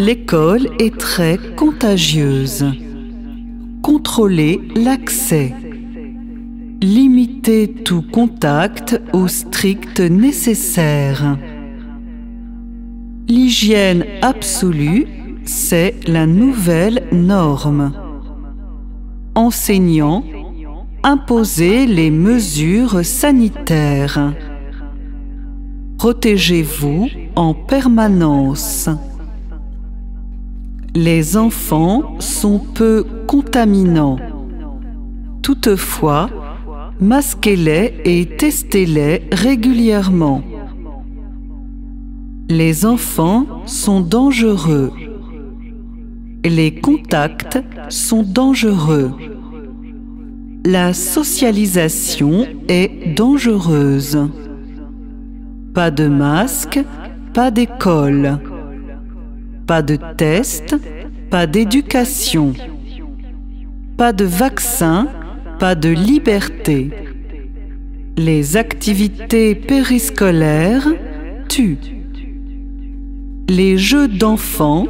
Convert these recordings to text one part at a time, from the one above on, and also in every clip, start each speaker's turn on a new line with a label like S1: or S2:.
S1: L'école est très contagieuse. Contrôlez l'accès. Limitez tout contact au strict nécessaire. L'hygiène absolue, c'est la nouvelle norme. Enseignants, imposez les mesures sanitaires. Protégez-vous en permanence. Les enfants sont peu contaminants. Toutefois, masquez-les et testez-les régulièrement. Les enfants sont dangereux. Les contacts sont dangereux. La socialisation est dangereuse. Pas de masque, pas d'école. Pas de test, pas d'éducation. Pas de vaccin, pas de liberté. Les activités périscolaires tuent. Les jeux d'enfants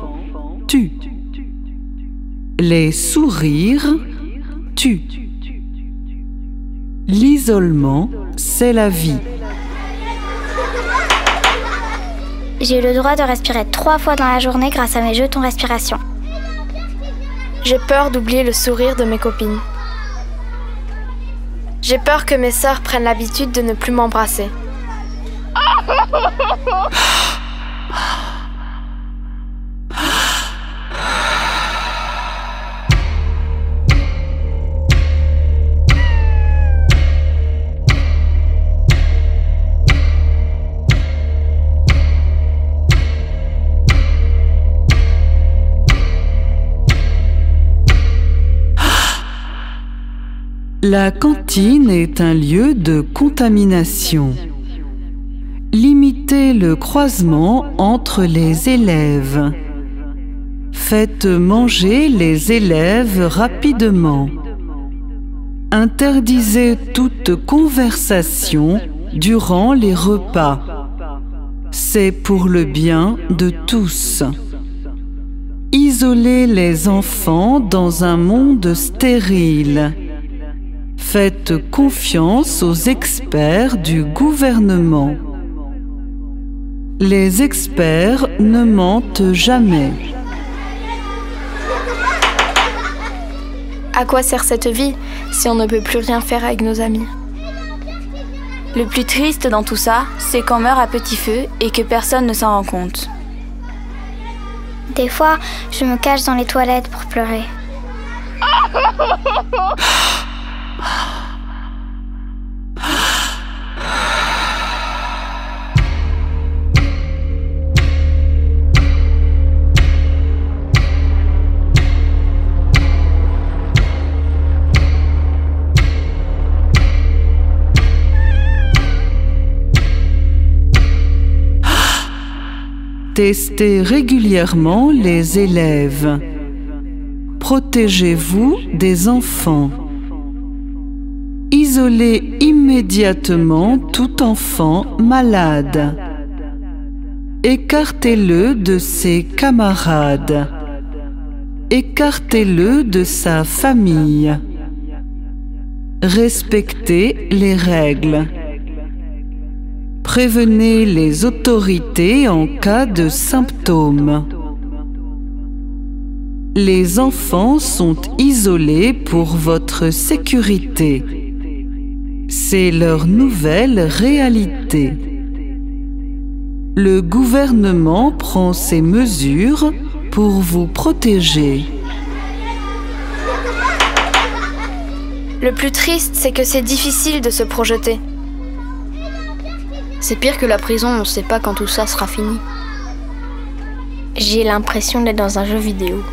S1: tuent. Les sourires tuent. L'isolement, c'est la vie.
S2: J'ai le droit de respirer 3 fois dans la journée grâce à mes jetons respiration.
S3: J'ai peur d'oublier le sourire de mes copines. J'ai peur que mes sœurs prennent l'habitude de ne plus m'embrasser.
S1: La cantine est un lieu de contamination. Limitez le croisement entre les élèves. Faites manger les élèves rapidement. Interdisez toute conversation durant les repas. C'est pour le bien de tous. Isolez les enfants dans un monde stérile. Faites confiance aux experts du gouvernement. Les experts ne mentent jamais.
S3: À quoi sert cette vie si on ne peut plus rien faire avec nos amis?
S4: Le plus triste dans tout ça, c'est qu'on meurt à petit feu et que personne ne s'en rend compte.
S2: Des fois, je me cache dans les toilettes pour pleurer.
S1: Testez régulièrement les élèves. Protégez-vous des enfants. Isolez immédiatement tout enfant malade. Écartez-le de ses camarades. Écartez-le de sa famille. Respectez les règles. Prévenez les autorités en cas de symptômes. Les enfants sont isolés pour votre sécurité. C'est leur nouvelle réalité. Le gouvernement prend ces mesures pour vous protéger.
S3: Le plus triste, c'est que c'est difficile de se projeter.
S4: C'est pire que la prison, on ne sait pas quand tout ça sera fini.
S2: J'ai l'impression d'être dans un jeu vidéo.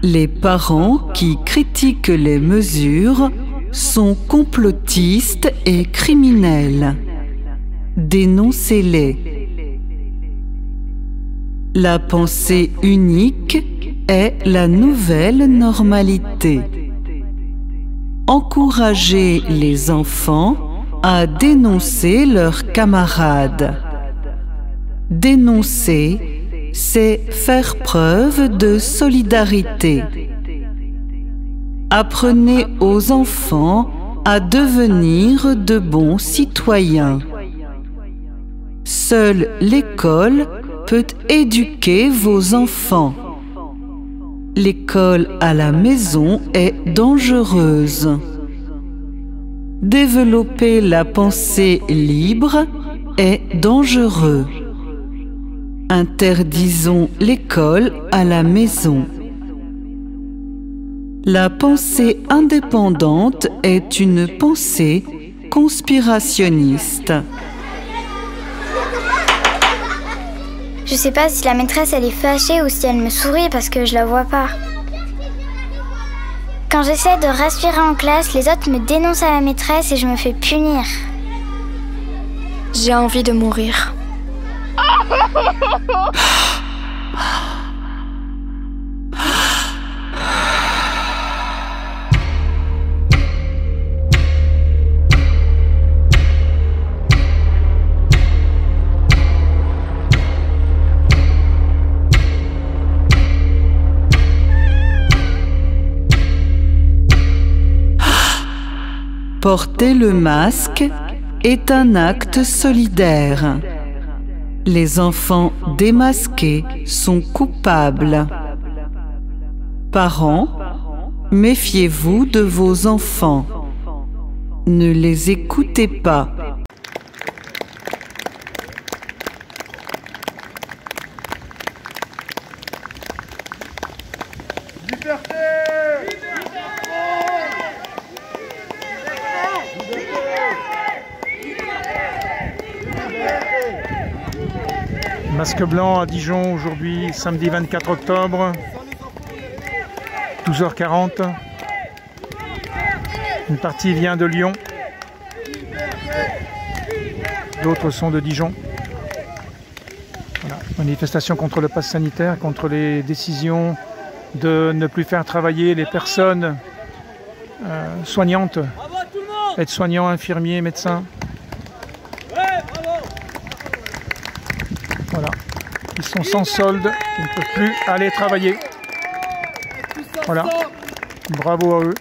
S1: Les parents qui critiquent les mesures sont complotistes et criminels. Dénoncez-les. La pensée unique est la nouvelle normalité. Encouragez les enfants à dénoncer leurs camarades. Dénoncer, c'est faire preuve de solidarité. Apprenez aux enfants à devenir de bons citoyens. Seule l'école peut éduquer vos enfants. L'école à la maison est dangereuse. Développer la pensée libre est dangereux. Interdisons l'école à la maison. La pensée indépendante est une pensée conspirationniste.
S2: Je sais pas si la maîtresse elle est fâchée ou si elle me sourit parce que je la vois pas. Quand j'essaie de respirer en classe, les autres me dénoncent à la maîtresse et je me fais punir.
S3: J'ai envie de mourir.
S1: Porter le masque est un acte solidaire. Les enfants démasqués sont coupables. Parents, méfiez-vous de vos enfants. Ne les écoutez pas.
S5: Liberté! Masque blanc à Dijon aujourd'hui, samedi 24 octobre, 12h40. Une partie vient de Lyon, d'autres sont de Dijon. Voilà. Manifestation contre le pass sanitaire, contre les décisions de ne plus faire travailler les personnes soignantes, aides-soignants, infirmiers, médecins. Voilà, ils sont sans solde, ils ne peuvent plus aller travailler. Voilà, bravo à eux.